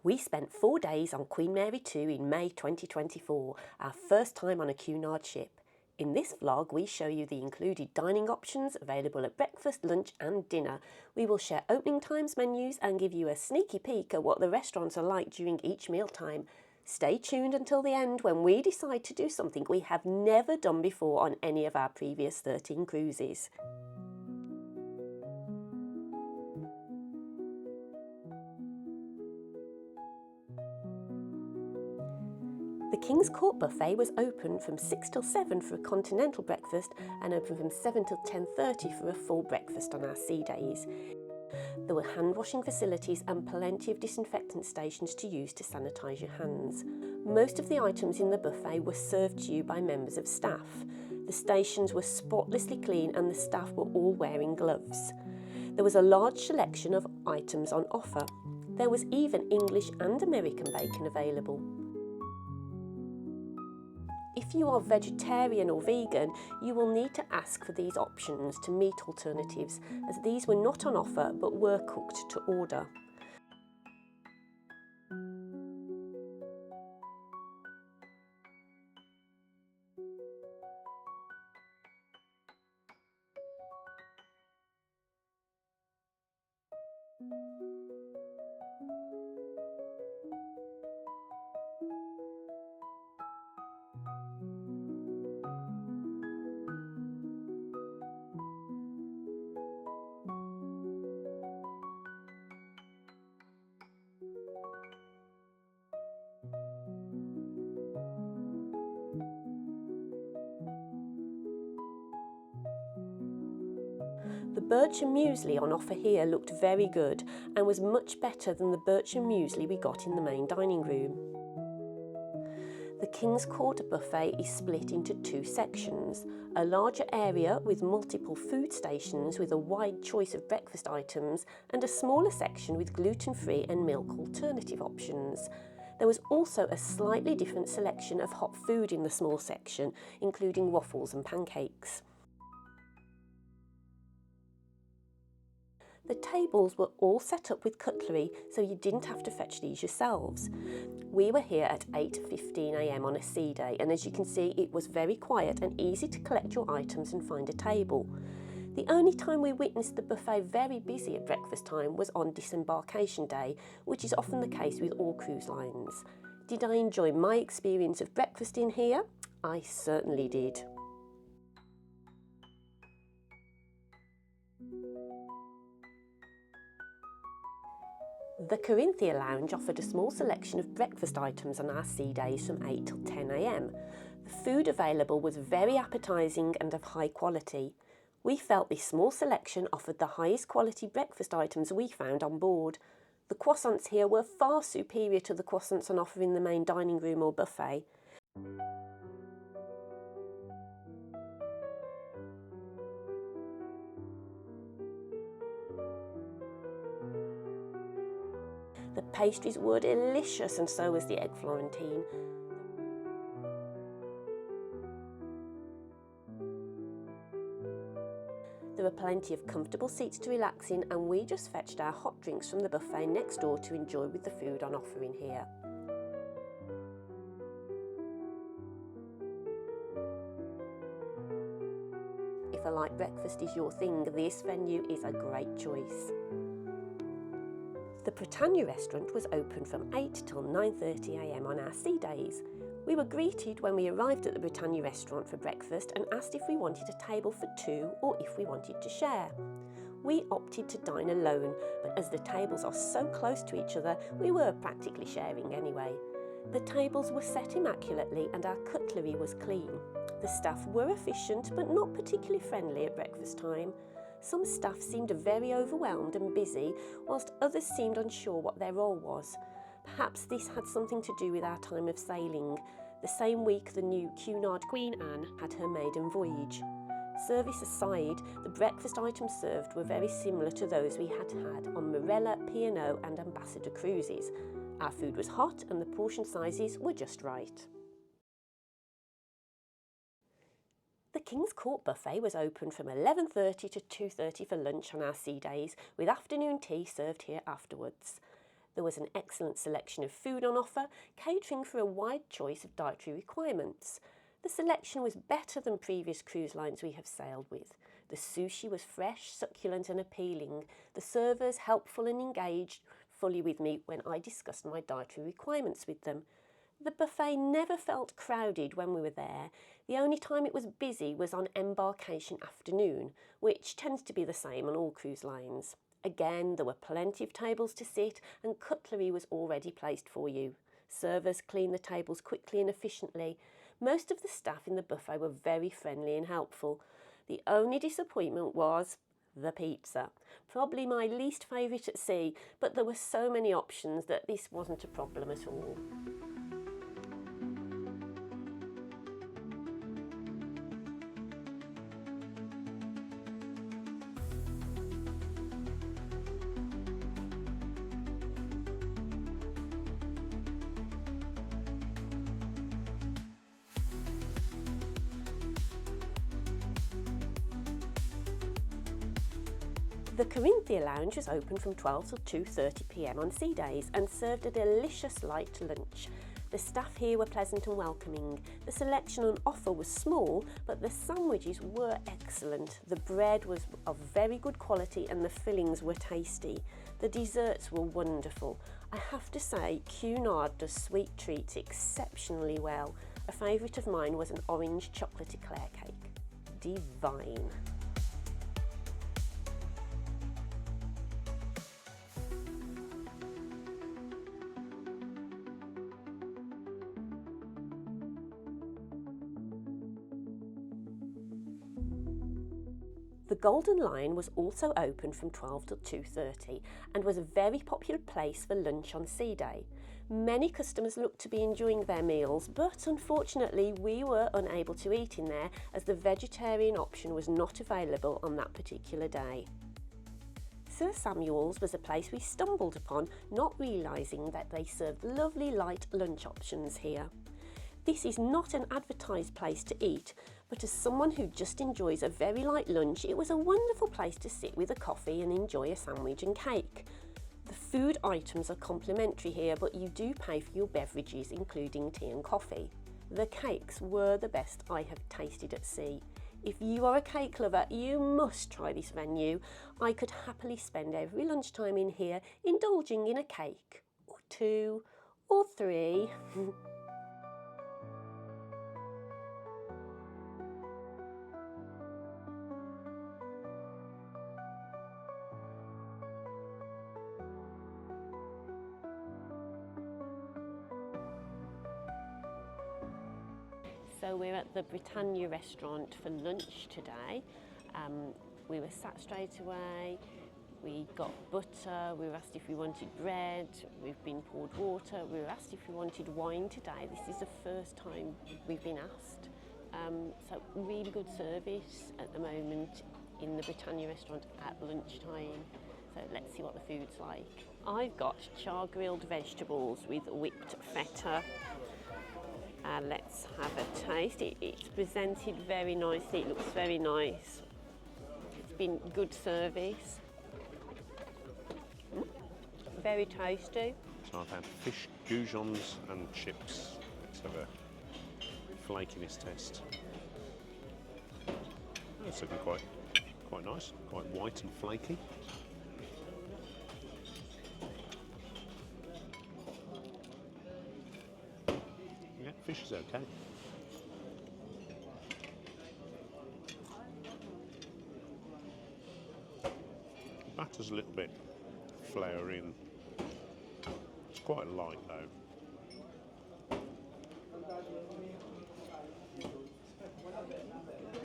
We spent 4 days on Queen Mary 2 in May 2024, our first time on a Cunard ship. In this vlog we show you the included dining options available at breakfast, lunch and dinner. We will share opening times, menus and give you a sneaky peek at what the restaurants are like during each mealtime. Stay tuned until the end when we decide to do something we have never done before on any of our previous 13 cruises. The King's Court buffet was open from 6 till 7 for a continental breakfast and open from 7 till 10:30 for a full breakfast on our sea days. There were hand washing facilities and plenty of disinfectant stations to use to sanitise your hands. Most of the items in the buffet were served to you by members of staff. The stations were spotlessly clean and the staff were all wearing gloves. There was a large selection of items on offer. There was even English and American bacon available. If you are vegetarian or vegan, you will need to ask for these options to meat alternatives, as these were not on offer but were cooked to order. The birch and muesli on offer here looked very good and was much better than the birch and muesli we got in the main dining room. The King's Court buffet is split into two sections, a larger area with multiple food stations with a wide choice of breakfast items and a smaller section with gluten-free and milk alternative options. There was also a slightly different selection of hot food in the small section, including waffles and pancakes. The tables were all set up with cutlery, so you didn't have to fetch these yourselves. We were here at 8:15 AM on a sea day, and as you can see it was very quiet and easy to collect your items and find a table. The only time we witnessed the buffet very busy at breakfast time was on disembarkation day, which is often the case with all cruise lines. Did I enjoy my experience of breakfast in here? I certainly did. The Carinthia lounge offered a small selection of breakfast items on our sea days from 8 till 10 AM. The food available was very appetising and of high quality. We felt this small selection offered the highest quality breakfast items we found on board. The croissants here were far superior to the croissants on offer in the main dining room or buffet. The pastries were delicious and so was the egg Florentine. There were plenty of comfortable seats to relax in and we just fetched our hot drinks from the buffet next door to enjoy with the food on offer in here. If a light breakfast is your thing, this venue is a great choice. The Britannia restaurant was open from 8 till 9:30 AM on our sea days. We were greeted when we arrived at the Britannia restaurant for breakfast and asked if we wanted a table for two or if we wanted to share. We opted to dine alone, but as the tables are so close to each other, we were practically sharing anyway. The tables were set immaculately and our cutlery was clean. The staff were efficient but not particularly friendly at breakfast time. Some staff seemed very overwhelmed and busy, whilst others seemed unsure what their role was. Perhaps this had something to do with our time of sailing. The same week the new Cunard Queen Anne had her maiden voyage. Service aside, the breakfast items served were very similar to those we had on Morella, P&O and Ambassador cruises. Our food was hot and the portion sizes were just right. The King's Court buffet was open from 11:30 to 2:30 for lunch on our sea days, with afternoon tea served here afterwards. There was an excellent selection of food on offer, catering for a wide choice of dietary requirements. The selection was better than previous cruise lines we have sailed with. The sushi was fresh, succulent and appealing. The servers helpful and engaged fully with me when I discussed my dietary requirements with them. The buffet never felt crowded when we were there. The only time it was busy was on embarkation afternoon, which tends to be the same on all cruise lines. Again, there were plenty of tables to sit and cutlery was already placed for you. Servers cleaned the tables quickly and efficiently. Most of the staff in the buffet were very friendly and helpful. The only disappointment was the pizza. Probably my least favourite at sea, but there were so many options that this wasn't a problem at all. The Carinthia lounge was open from 12 till 2:30 p.m. on sea days and served a delicious light lunch. The staff here were pleasant and welcoming. The selection on offer was small, but the sandwiches were excellent. The bread was of very good quality and the fillings were tasty. The desserts were wonderful. I have to say, Cunard does sweet treats exceptionally well. A favourite of mine was an orange chocolate eclair cake. Divine. The Golden Lion was also open from 12 till 2:30 and was a very popular place for lunch on sea day. Many customers looked to be enjoying their meals, but unfortunately we were unable to eat in there as the vegetarian option was not available on that particular day. Sir Samuel's was a place we stumbled upon, not realising that they served lovely light lunch options here. This is not an advertised place to eat, but as someone who just enjoys a very light lunch, it was a wonderful place to sit with a coffee and enjoy a sandwich and cake. The food items are complimentary here, but you do pay for your beverages, including tea and coffee. The cakes were the best I have tasted at sea. If you are a cake lover, you must try this venue. I could happily spend every lunchtime in here indulging in a cake, or two, or three. So we're at the Britannia restaurant for lunch today. We were sat straight away, we got butter, we were asked if we wanted bread, we've been poured water, we were asked if we wanted wine today. This is the first time we've been asked. So really good service at the moment in the Britannia restaurant at lunchtime. So let's see what the food's like. I've got char grilled vegetables with whipped feta. Let's have a taste. It's presented very nicely, it looks very nice. It's been good service. Very tasty. So I've had fish goujons and chips. Let's have a flakiness test. It's looking quite nice, quite white and flaky. Yeah, fish is okay. The batter's a little bit floury and it's quite light though.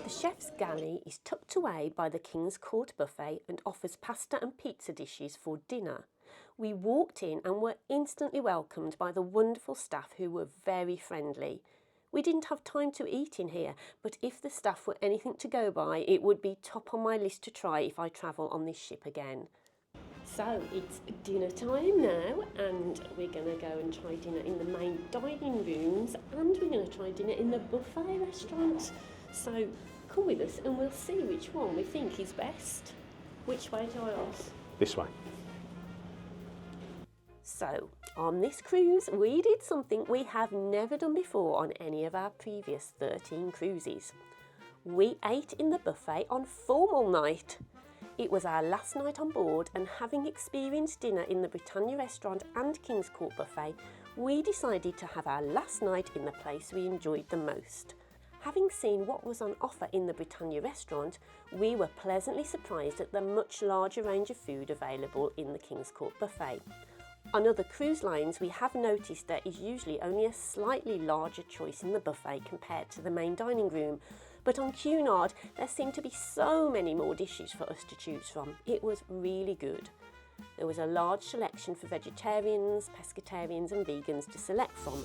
The chef's galley is tucked away by the King's Court buffet and offers pasta and pizza dishes for dinner. We walked in and were instantly welcomed by the wonderful staff who were very friendly. We didn't have time to eat in here, but if the staff were anything to go by, it would be top on my list to try if I travel on this ship again. So it's dinner time now, and we're going to go and try dinner in the main dining rooms, and we're going to try dinner in the buffet restaurant. So come with us and we'll see which one we think is best. Which way, Giles? This way. So, on this cruise, we did something we have never done before on any of our previous 13 cruises. We ate in the buffet on formal night. It was our last night on board, and having experienced dinner in the Britannia restaurant and King's Court buffet, we decided to have our last night in the place we enjoyed the most. Having seen what was on offer in the Britannia restaurant, we were pleasantly surprised at the much larger range of food available in the King's Court buffet. On other cruise lines, we have noticed there is usually only a slightly larger choice in the buffet compared to the main dining room, but on Cunard there seemed to be so many more dishes for us to choose from. It was really good. There was a large selection for vegetarians, pescatarians and vegans to select from.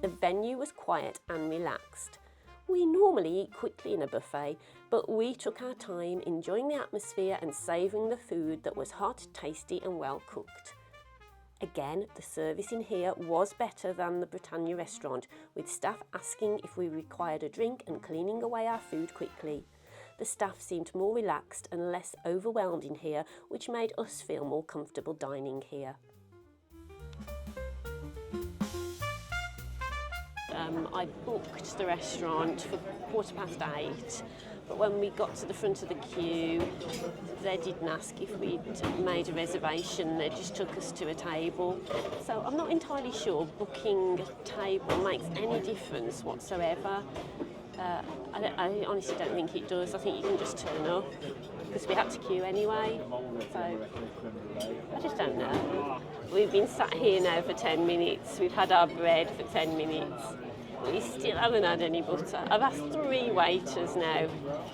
The venue was quiet and relaxed. We normally eat quickly in a buffet, but we took our time enjoying the atmosphere and savouring the food that was hot, tasty and well cooked. Again, the service in here was better than the Britannia restaurant, with staff asking if we required a drink and cleaning away our food quickly. The staff seemed more relaxed and less overwhelmed in here, which made us feel more comfortable dining here. I booked the restaurant for 8:15, but when we got to the front of the queue, they didn't ask if we'd made a reservation, they just took us to a table. So I'm not entirely sure booking a table makes any difference whatsoever. I honestly don't think it does. I think you can just turn up, because we had to queue anyway, so I just don't know. We've been sat here now for 10 minutes, we've had our bread for 10 minutes, we still haven't had any butter. I've asked 3 waiters now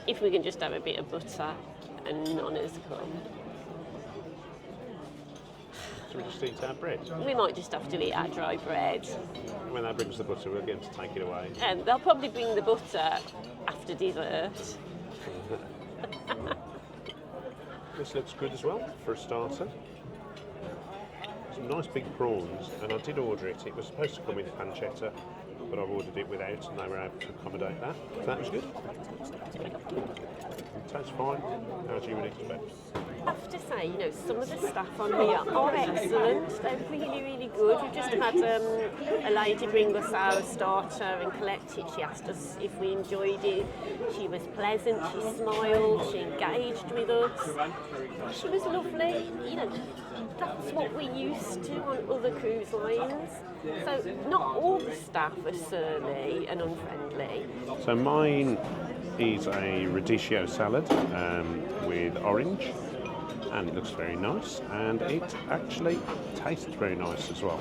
if we can just have a bit of butter, and none has come. So we just eat our bread? We might just have to eat our dry bread. When that brings the butter, we'll get them to take it away. And they'll probably bring the butter after dessert. This looks good as well, for a starter. Some nice big prawns, and I did order it. It was supposed to come with pancetta, but I've ordered it without, and they were able to accommodate that. So that was good. It tastes fine, as you would expect. I have to say, you know, some of the staff on here are excellent. They're really, really good. We just had a lady bring us our starter and collect it. She asked us if we enjoyed it. She was pleasant, she smiled, she engaged with us. She was lovely. You know, that's what we're used to on other cruise lines. So not all the staff are surly and unfriendly. So mine is a radicchio salad with orange, and it looks very nice, and it actually tastes very nice as well.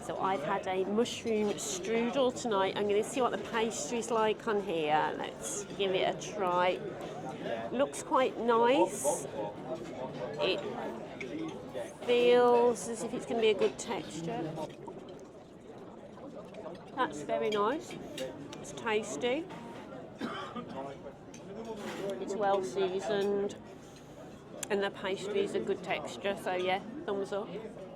So I've had a mushroom strudel tonight. I'm going to see what the pastry's like on here. Let's give it a try. Looks quite nice. It feels as if it's going to be a good texture. That's very nice. It's tasty. It's well seasoned. And the pastry's a good texture, so yeah, thumbs up.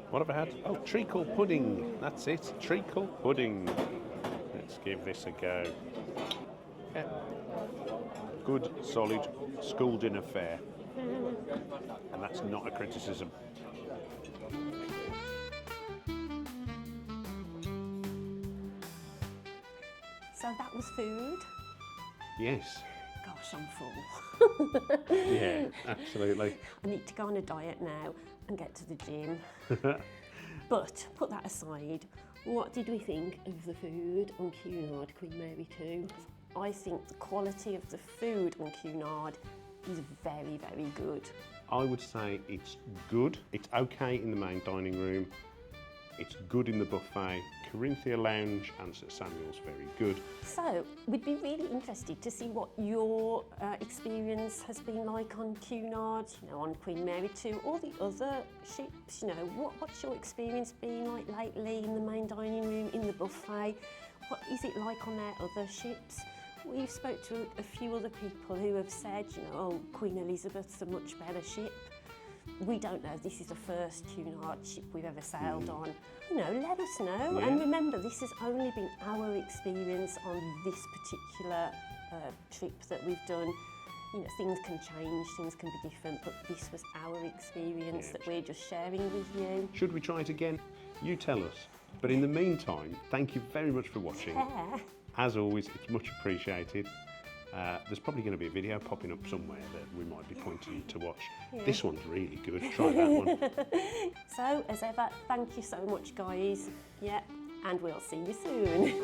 What have I had? Oh, treacle pudding. That's it, treacle pudding. Let's give this a go. Yeah. Good, solid school dinner fare. And that's not a criticism. So that was food. Yes. Gosh, I'm full. Yeah, absolutely. I need to go on a diet now and get to the gym. But put that aside, what did we think of the food on Cunard Queen Mary 2? I think the quality of the food on Cunard is very, very good. I would say it's good. It's okay in the main dining room. It's good in the buffet. Carinthia Lounge and St Samuel's very good. So, we'd be really interested to see what your experience has been like on Cunard, you know, on Queen Mary 2, or the other ships, you know, what's your experience been like lately in the main dining room, in the buffet? What is it like on their other ships? We've spoke to a few other people who have said, you know, oh, Queen Elizabeth's a much better ship. we don't know, this is the first Cunard ship we've ever sailed on. You know, let us know. And remember, this has only been our experience on this particular trip that we've done. You know, things can change, things can be different, but this was our experience that we're just sharing with you. Should we try it again? You tell us. But in the meantime, thank you very much for watching. As always, it's much appreciated. There's probably going to be a video popping up somewhere that we might be pointing you to watch. This one's really good. Try that one. So, as ever, thank you so much, guys. Yeah, and we'll see you soon.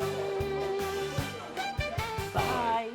Bye.